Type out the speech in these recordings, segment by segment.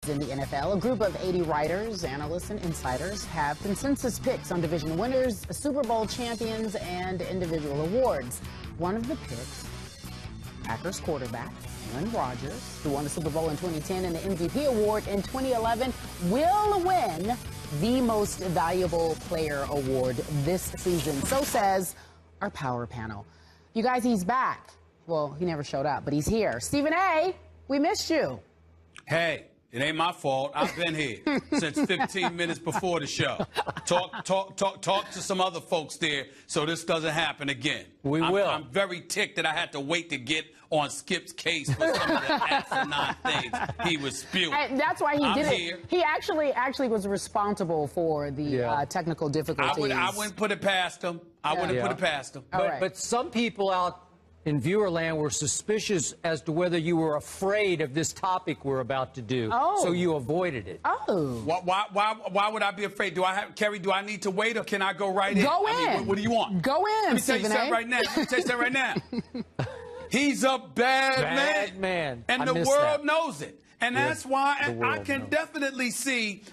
In the NFL, a group of 80 writers, analysts, and insiders have consensus picks on division winners, Super Bowl champions, and individual awards. One of the picks, Packers quarterback Aaron Rodgers, who won the Super Bowl in 2010 and the MVP award in 2011, will win the Most Valuable Player award this season. So says our power panel. You guys, he's back. Well, he never showed up, but he's here. Stephen A., we missed you. Hey, it ain't my fault. I've been here since 15 minutes before the show. Talk to some other folks there so this doesn't happen again. We will. I'm very ticked that I had to wait to get on Skip's case for some of the asinine things he was spewing. And that's why he did here. it. He actually was responsible for the technical difficulties. I wouldn't put it past him. I wouldn't put it past him. But some people out in viewerland were suspicious as to whether you were afraid of this topic we're about to do. Oh. So you avoided it. Oh. Why would I be afraid? Kerry, do I need to wait or can I go right in? Go in. I mean, what do you want? Go in, Let me tell you Stephen something A. right now. Let me tell you something right now. He's a bad man. And the world knows it. And that's why I can definitely see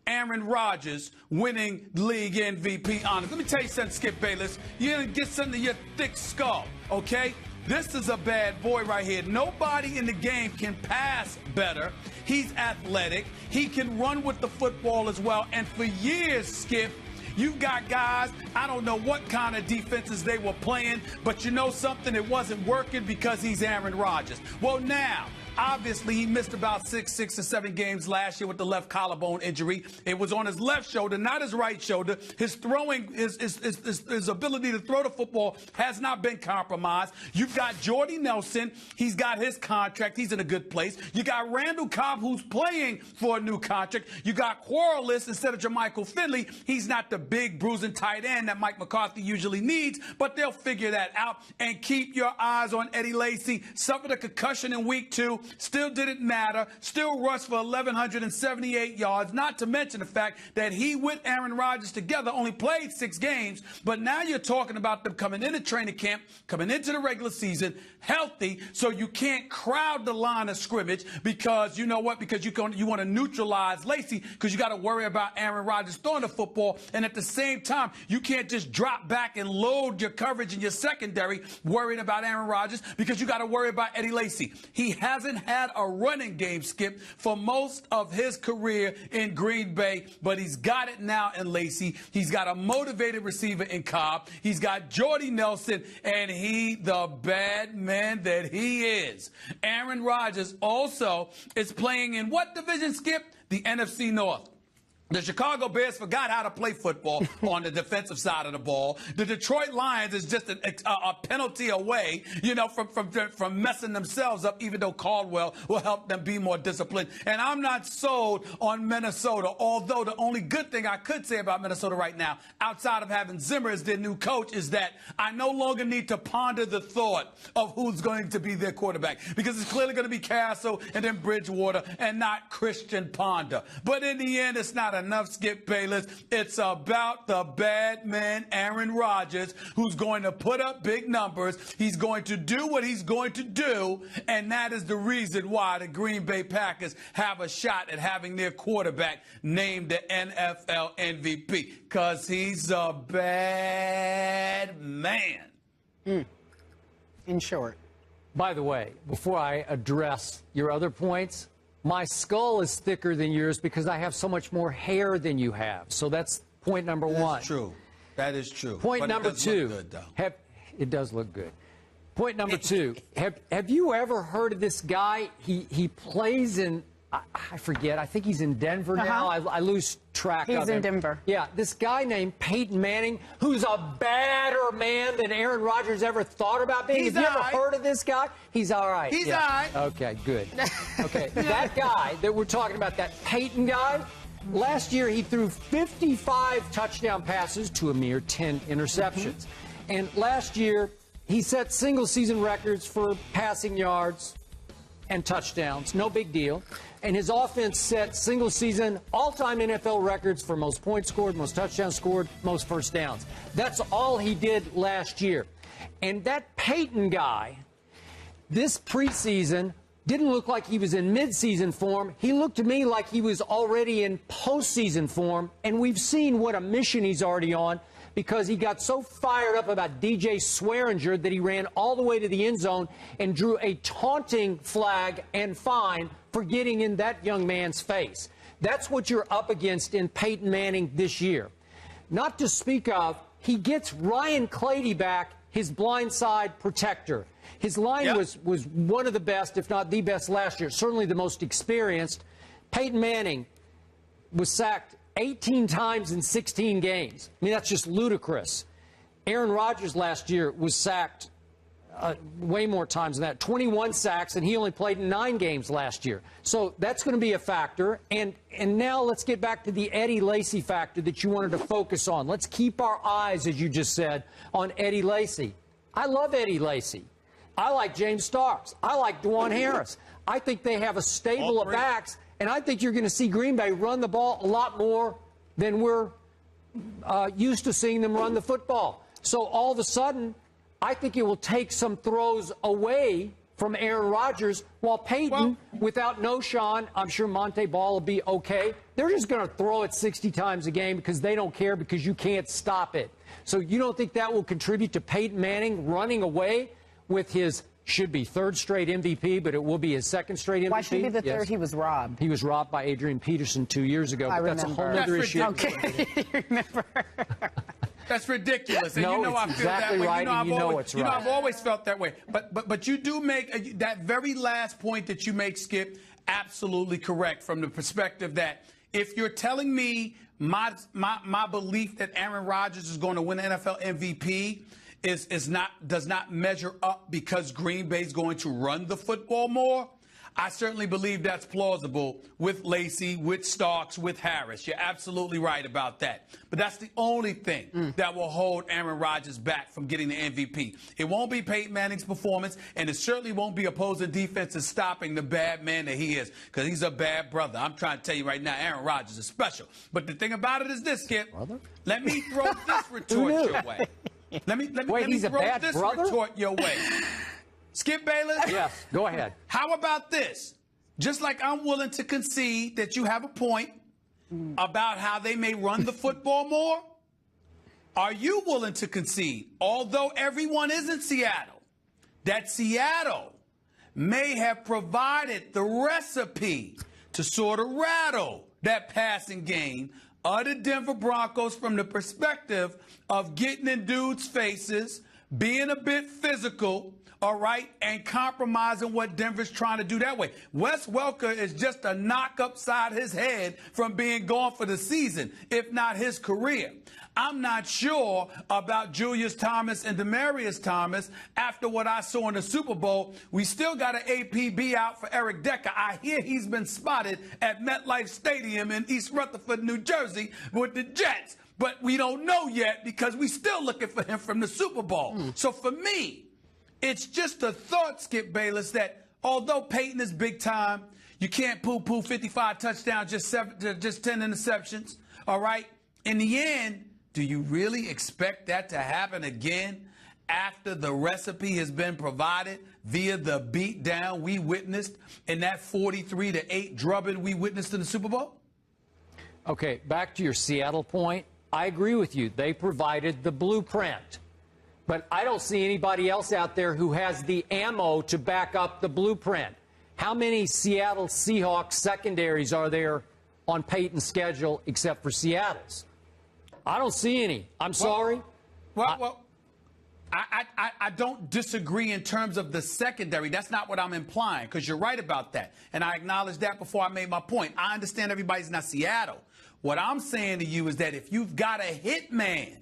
Aaron Rodgers winning league MVP honors. Let me tell you something, Skip Bayless. You didn't get something in your thick skull, okay? This is a bad boy right here. Nobody in the game can pass better. He's athletic. He can run with the football as well. And for years, Skip, you've got guys, I don't know what kind of defenses they were playing, but you know something, it wasn't working because he's Aaron Rodgers. Well, now, obviously, he missed about 6 or 7 games last year with the left collarbone injury. It was on his left shoulder, not his right shoulder. His throwing, his ability to throw the football has not been compromised. You've got Jordy Nelson. He's got his contract. He's in a good place. You got Randall Cobb, who's playing for a new contract. You got Quarles instead of Jermichael Finley. He's not the big bruising tight end that Mike McCarthy usually needs, but they'll figure that out. And keep your eyes on Eddie Lacy. Suffered a concussion in week 2. Still didn't matter. Still rushed for 1,178 yards. Not to mention the fact that he with Aaron Rodgers together only played 6 games. But now you're talking about them coming into training camp, coming into the regular season, healthy, so you can't crowd the line of scrimmage because you know what? Because you want to neutralize Lacy because you got to worry about Aaron Rodgers throwing the football. And at the same time, you can't just drop back and load your coverage in your secondary worrying about Aaron Rodgers because you got to worry about Eddie Lacy. He hasn't had a running game, Skip, for most of his career in Green Bay, but he's got it now in Lacy. He's got a motivated receiver in Cobb. He's got Jordy Nelson, and he, the bad man that he is. Aaron Rodgers also is playing in what division, Skip? The NFC North. The Chicago Bears forgot how to play football on the defensive side of the ball. The Detroit Lions is just a penalty away, you know, from messing themselves up, even though Caldwell will help them be more disciplined. And I'm not sold on Minnesota, although the only good thing I could say about Minnesota right now, outside of having Zimmer as their new coach, is that I no longer need to ponder the thought of who's going to be their quarterback, because it's clearly going to be Castle and then Bridgewater and not Christian Ponder. But in the end, it's not enough, Skip Bayless. It's about the bad man, Aaron Rodgers, who's going to put up big numbers. He's going to do what he's going to do, and that is the reason why the Green Bay Packers have a shot at having their quarterback named the NFL MVP, because he's a bad man. In short. By the way, before I address your other points, my skull is thicker than yours because I have so much more hair than you have. So that's point number one. That's true. That is true. Point number 2. Look good, though. It does look good. Point number 2. Have you ever heard of this guy? He plays in, I forget, I think he's in Denver now. I lose track of him. He's in Denver. Yeah, this guy named Peyton Manning, who's a badder man than Aaron Rodgers ever thought about being. Have you ever heard of this guy? He's all right. He's all right. Okay, good. Okay, that guy that we're talking about, that Peyton guy, last year he threw 55 touchdown passes to a mere 10 interceptions. And last year he set single-season records for passing yards and touchdowns. No big deal. And his offense set single-season all-time NFL records for most points scored, most touchdowns scored, most first downs. That's all he did last year. And that Peyton guy, this preseason, didn't look like he was in midseason form. He looked to me like he was already in postseason form, and we've seen what a mission he's already on because he got so fired up about DJ Swearinger that he ran all the way to the end zone and drew a taunting flag and fine for getting in that young man's face. That's what you're up against in Peyton Manning this year. Not to speak of, he gets Ryan Clady back, his blindside protector. His line was one of the best, if not the best last year, certainly the most experienced. Peyton Manning was sacked 18 times in 16 games. I mean, that's just ludicrous. Aaron Rodgers last year was sacked way more times than that, 21 sacks, and he only played in 9 games last year. So that's going to be a factor. And now let's get back to the Eddie Lacy factor that you wanted to focus on. Let's keep our eyes, as you just said, on Eddie Lacy. I love Eddie Lacy. I like James Starks. I like Dwan Harris. I think they have a stable of backs, and I think you're going to see Green Bay run the ball a lot more than we're used to seeing them run the football. So all of a sudden, I think it will take some throws away from Aaron Rodgers, while Peyton, without no Sean, I'm sure Monte Ball will be okay. They're just going to throw it 60 times a game because they don't care because you can't stop it. So you don't think that will contribute to Peyton Manning running away with his should be third straight MVP, but it will be his second straight MVP? Why should it be the third? He was robbed. He was robbed by Adrian Peterson 2 years ago. I But that's a whole other issue. Okay, you remember. That's ridiculous. And no, you know I feel exactly that way. Right, you know it's right. You know I've always felt that way. But you do make that very last point that you make, Skip, absolutely correct from the perspective that if you're telling me my belief that Aaron Rodgers is going to win the NFL MVP does not measure up because Green Bay's going to run the football more, I certainly believe that's plausible with Lacy, with Starks, with Harris. You're absolutely right about that. But that's the only thing that will hold Aaron Rodgers back from getting the MVP. It won't be Peyton Manning's performance, and it certainly won't be opposing defenses stopping the bad man that he is, because he's a bad brother. I'm trying to tell you right now, Aaron Rodgers is special. But the thing about it is this, Skip. Brother? Let me throw this retort your way. Let me throw this retort your way. Skip Bayless? Yes, go ahead. How about this? Just like I'm willing to concede that you have a point about how they may run the football more, are you willing to concede, although everyone is in Seattle, that Seattle may have provided the recipe to sort of rattle that passing game of the Denver Broncos from the perspective of getting in dudes' faces, being a bit physical, all right, and compromising what Denver's trying to do that way? Wes Welker is just a knock upside his head from being gone for the season, if not his career. I'm not sure about Julius Thomas and Demaryius Thomas after what I saw in the Super Bowl. We still got an APB out for Eric Decker. I hear he's been spotted at MetLife Stadium in East Rutherford, New Jersey with the Jets. But we don't know yet because we still looking for him from the Super Bowl. So for me, it's just a thought, Skip Bayless, that although Peyton is big time, you can't poo-poo 55 touchdowns, just 10 interceptions, all right? In the end, do you really expect that to happen again after the recipe has been provided via the beatdown we witnessed in that 43-8 drubbing we witnessed in the Super Bowl? Okay, back to your Seattle point. I agree with you. They provided the blueprint. But I don't see anybody else out there who has the ammo to back up the blueprint. How many Seattle Seahawks secondaries are there on Peyton's schedule except for Seattle's? I don't see any. I'm sorry. I don't disagree in terms of the secondary. That's not what I'm implying, because you're right about that. And I acknowledged that before I made my point. I understand everybody's not Seattle. What I'm saying to you is that if you've got a hit man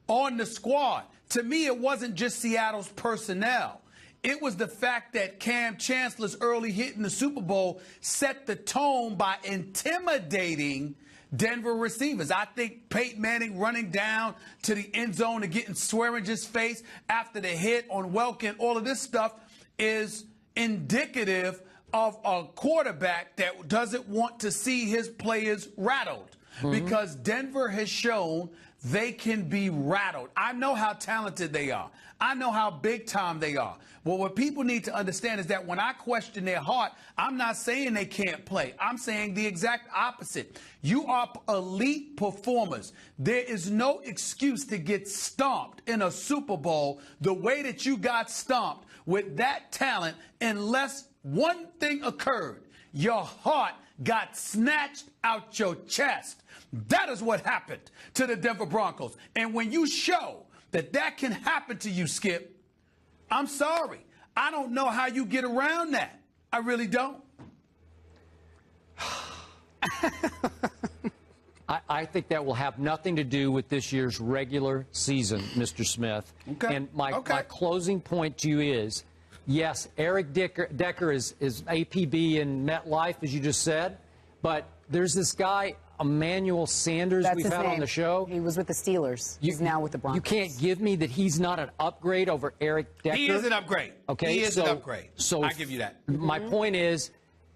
on the squad, to me, it wasn't just Seattle's personnel. It was the fact that Cam Chancellor's early hit in the Super Bowl set the tone by intimidating Denver receivers. I think Peyton Manning running down to the end zone and getting Swearinger's face after the hit on Welker, all of this stuff is indicative of a quarterback that doesn't want to see his players rattled. Because Denver has shown they can be rattled. I know how talented they are. I know how big time they are. But what people need to understand is that when I question their heart, I'm not saying they can't play. I'm saying the exact opposite. You are elite performers. There is no excuse to get stomped in a Super Bowl the way that you got stomped with that talent unless one thing occurred. Your heart got snatched out your chest. That is what happened to the Denver Broncos. And when you show that that can happen to you, Skip, I'm sorry. I don't know how you get around that. I really don't. I think that will have nothing to do with this year's regular season, Mr. Smith. Okay. And my closing point to you is, yes, Eric Decker is APB in MetLife, as you just said, but there's this guy, Emmanuel Sanders, That's we've his had name. On the show. He was with the Steelers. He's now with the Broncos. You can't give me that he's not an upgrade over Eric Decker. He is an upgrade. Okay, he is an upgrade. So I give you that. My point is,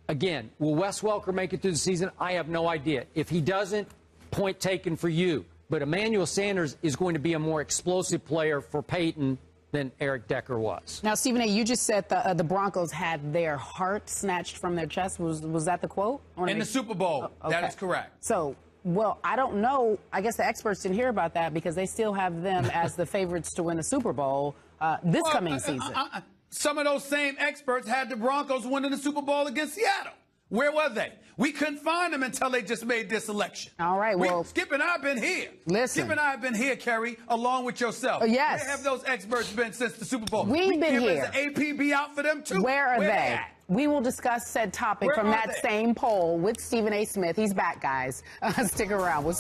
again, will Wes Welker make it through the season? I have no idea. If he doesn't, point taken for you. But Emmanuel Sanders is going to be a more explosive player for Peyton than Eric Decker was. Now, Stephen A., you just said the Broncos had their heart snatched from their chest. Was that the quote? In the Super Bowl. Oh, okay. That is correct. So, well, I don't know. I guess the experts didn't hear about that because they still have them as the favorites to win the Super Bowl this coming season. Some of those same experts had the Broncos winning the Super Bowl against Seattle. Where were they? We couldn't find them until they just made this election. All right, well, Skip and I have been here. Listen. Skip and I have been here, Kerry, along with yourself. Yes. Where have those experts been since the Super Bowl? We've been here. Is the APB out for them, too? Where are they? At? We will discuss said topic Where from are that they? same poll with Stephen A. Smith. He's back, guys. Stick around. We'll